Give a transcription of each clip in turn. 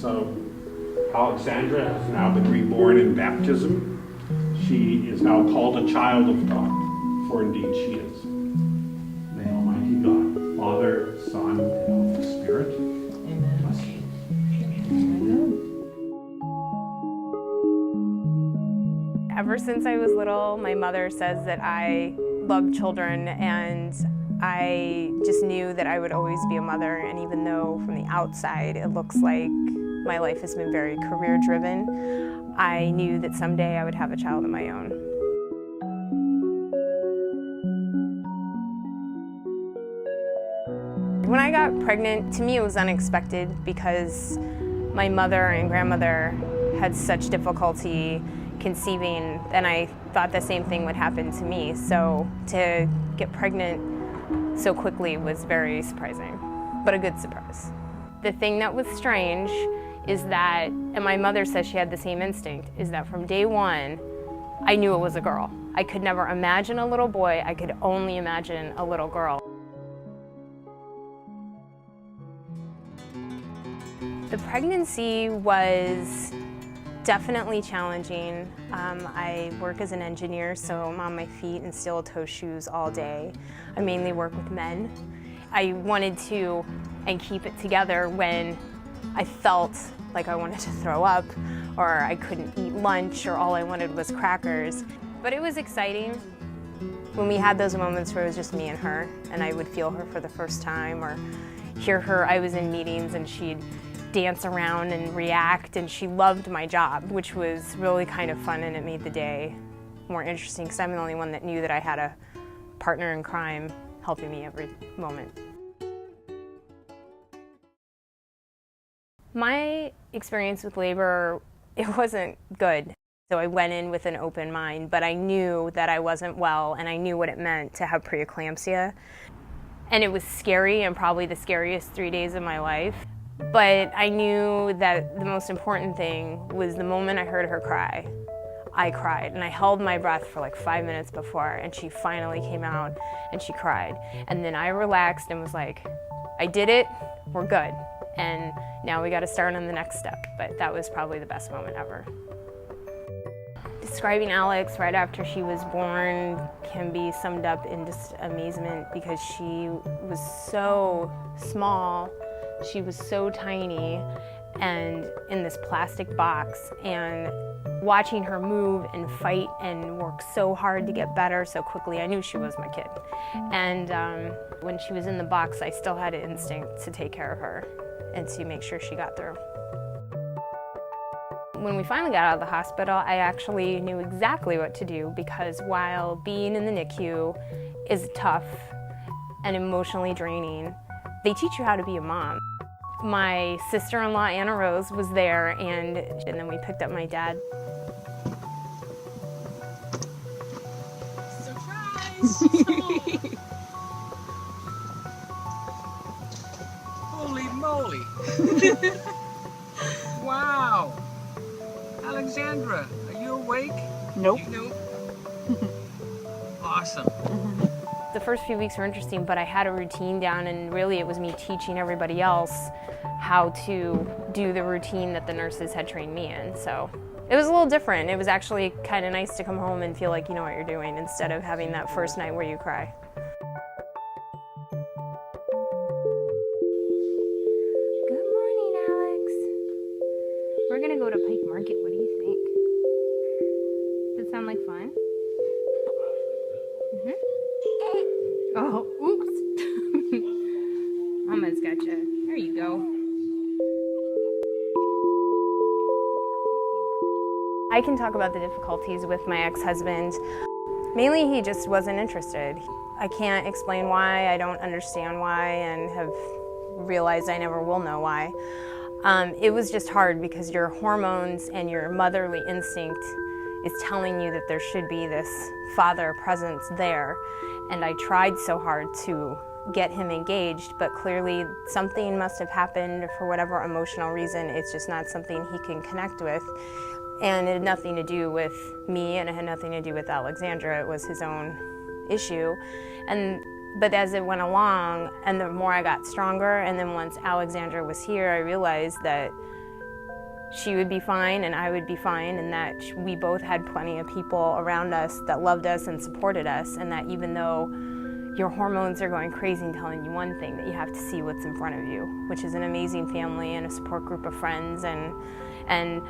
So Alexandra has now been reborn in baptism. She is now called a child of God, for indeed she is. May Almighty God, Father, Son, and Holy Spirit, bless you. Ever since I was little, my mother says that I love children, and I just knew that I would always be a mother. And even though from the outside it looks like my life has been very career-driven, I knew that someday I would have a child of my own. When I got pregnant, to me it was unexpected because my mother and grandmother had such difficulty conceiving, and I thought the same thing would happen to me. So to get pregnant so quickly was very surprising, but a good surprise. The thing that was strange is that, and my mother says she had the same instinct, is that from day one, I knew it was a girl. I could never imagine a little boy, I could only imagine a little girl. The pregnancy was definitely challenging. I work as an engineer, so I'm on my feet in steel-toe shoes all day. I mainly work with men. I wanted to and keep it together when I felt like I wanted to throw up, or I couldn't eat lunch, or all I wanted was crackers. But it was exciting when we had those moments where it was just me and her, and I would feel her for the first time, or hear her. I was in meetings and she'd dance around and react, and she loved my job, which was really kind of fun, and it made the day more interesting because I'm the only one that knew that I had a partner in crime helping me every moment. My experience with labor, it wasn't good. So I went in with an open mind, but I knew that I wasn't well, and I knew what it meant to have preeclampsia. And it was scary, and probably the scariest 3 days of my life. But I knew that the most important thing was the moment I heard her cry, I cried. And I held my breath for like 5 minutes before, and she finally came out and she cried. And then I relaxed and was like, I did it, we're good. And now we gotta start on the next step. But that was probably the best moment ever. Describing Alex right after she was born can be summed up in just amazement, because she was so small. She was so tiny and in this plastic box, and watching her move and fight and work so hard to get better so quickly, I knew she was my kid. And when she was in the box, I still had an instinct to take care of her and to make sure she got through. When we finally got out of the hospital, I actually knew exactly what to do, because while being in the NICU is tough and emotionally draining, they teach you how to be a mom. My sister-in-law, Anna Rose, was there, and then we picked up my dad. Surprise! Holy moly! Wow! Alexandra, are you awake? Nope. Nope. Awesome. The first few weeks were interesting, but I had a routine down, and really it was me teaching everybody else how to do the routine that the nurses had trained me in. So it was a little different. It was actually kind of nice to come home and feel like you know what you're doing, instead of having that first night where you cry. Good morning, Alex. We're gonna go to Pike Market. What do you think? Does it sound like fun? Oh, oops. Mama's got you. There you go. I can talk about the difficulties with my ex-husband. Mainly, he just wasn't interested. I can't explain why, I don't understand why, and have realized I never will know why. It was just hard because your hormones and your motherly instinct is telling you that there should be this father presence there. And I tried so hard to get him engaged, but clearly something must have happened for whatever emotional reason. It's just not something he can connect with. And it had nothing to do with me, and it had nothing to do with Alexandra. It was his own issue. But as it went along, and the more I got stronger, and then once Alexandra was here, I realized that she would be fine and I would be fine, and that we both had plenty of people around us that loved us and supported us, and that even though your hormones are going crazy and telling you one thing, that you have to see what's in front of you, which is an amazing family and a support group of friends, and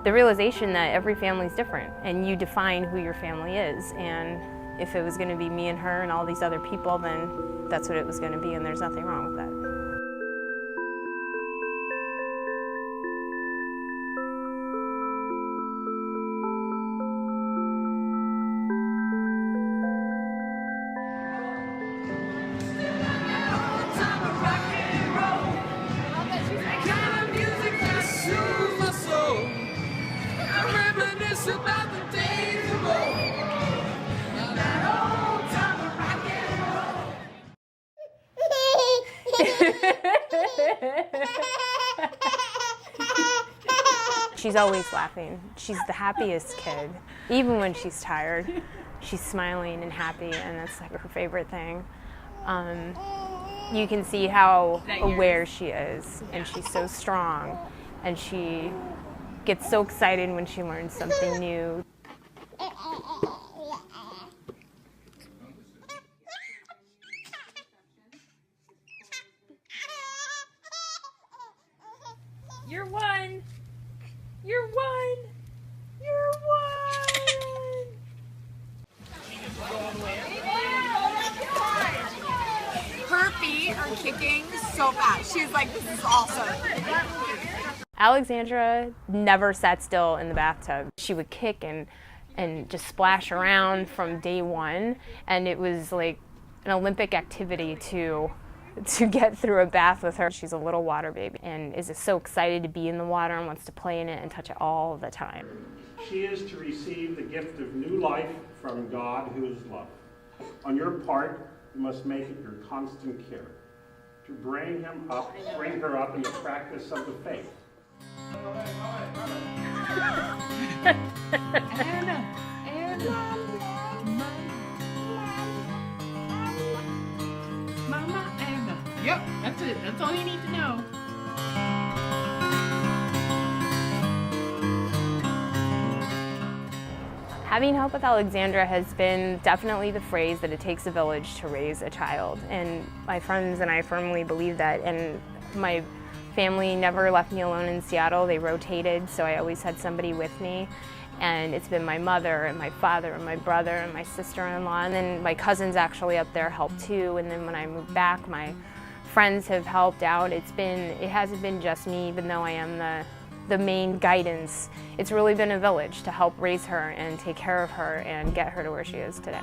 the realization that every family is different and you define who your family is. And if it was going to be me and her and all these other people, then that's what it was going to be, and there's nothing wrong with that. She's always laughing. She's the happiest kid. Even when she's tired, she's smiling and happy, and that's like her favorite thing. You can see how aware she is, and she's so strong, and she gets so excited when she learns something new. You're one. You're one. You're one. Her feet are kicking so fast. She's like, this is awesome. Alexandra never sat still in the bathtub. She would kick and just splash around from day one, and it was like an Olympic activity to get through a bath with her. She's a little water baby and is just so excited to be in the water and wants to play in it and touch it all the time. She is to receive the gift of new life from God, who is love. On your part, you must make it your constant care to bring her up in the practice of the faith. Mama Anna. Yep, that's it. That's all you need to know. Having help with Alexandra has been definitely the phrase that it takes a village to raise a child. And my friends and I firmly believe that. And my family never left me alone in Seattle. They rotated, so I always had somebody with me. And it's been my mother and my father and my brother and my sister-in-law, and then my cousins actually up there helped too. And then when I moved back, my friends have helped out. It hasn't been just me, even though I am the main guidance. It's really been a village to help raise her and take care of her and get her to where she is today.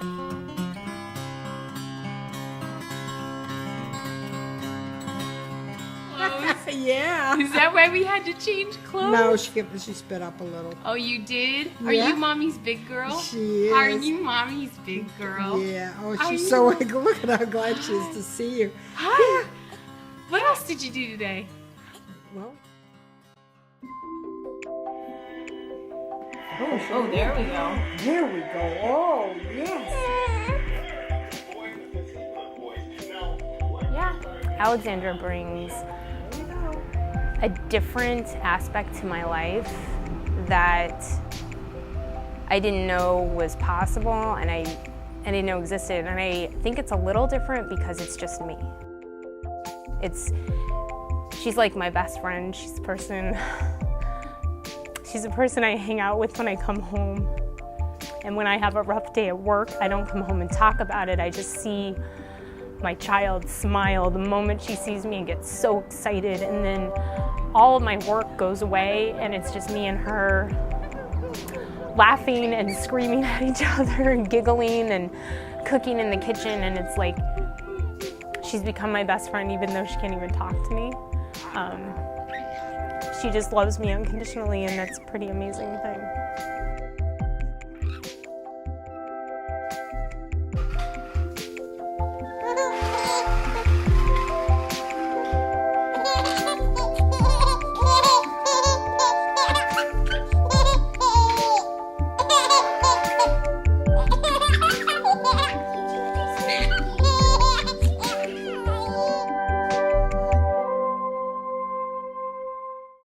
Yeah. Is that why we had to change clothes? No, she spit up a little. Oh, you did? Are Yeah. you Mommy's big girl? She is. Are you Mommy's big girl? Yeah. Oh, Are she's you- so look at how glad she is to see you. Hi. What else did you do today? Well, Oh, there we go. there we go. Oh, yes. Yeah. Alexandra brings a different aspect to my life that I didn't know was possible, and I didn't know existed. And I think it's a little different because it's just me. She's like my best friend. She's a person I hang out with when I come home. And when I have a rough day at work, I don't come home and talk about it. I just see my child smile the moment she sees me and gets so excited, and then all of my work goes away and it's just me and her laughing and screaming at each other and giggling and cooking in the kitchen, and it's like she's become my best friend even though she can't even talk to me. She just loves me unconditionally, and that's a pretty amazing thing.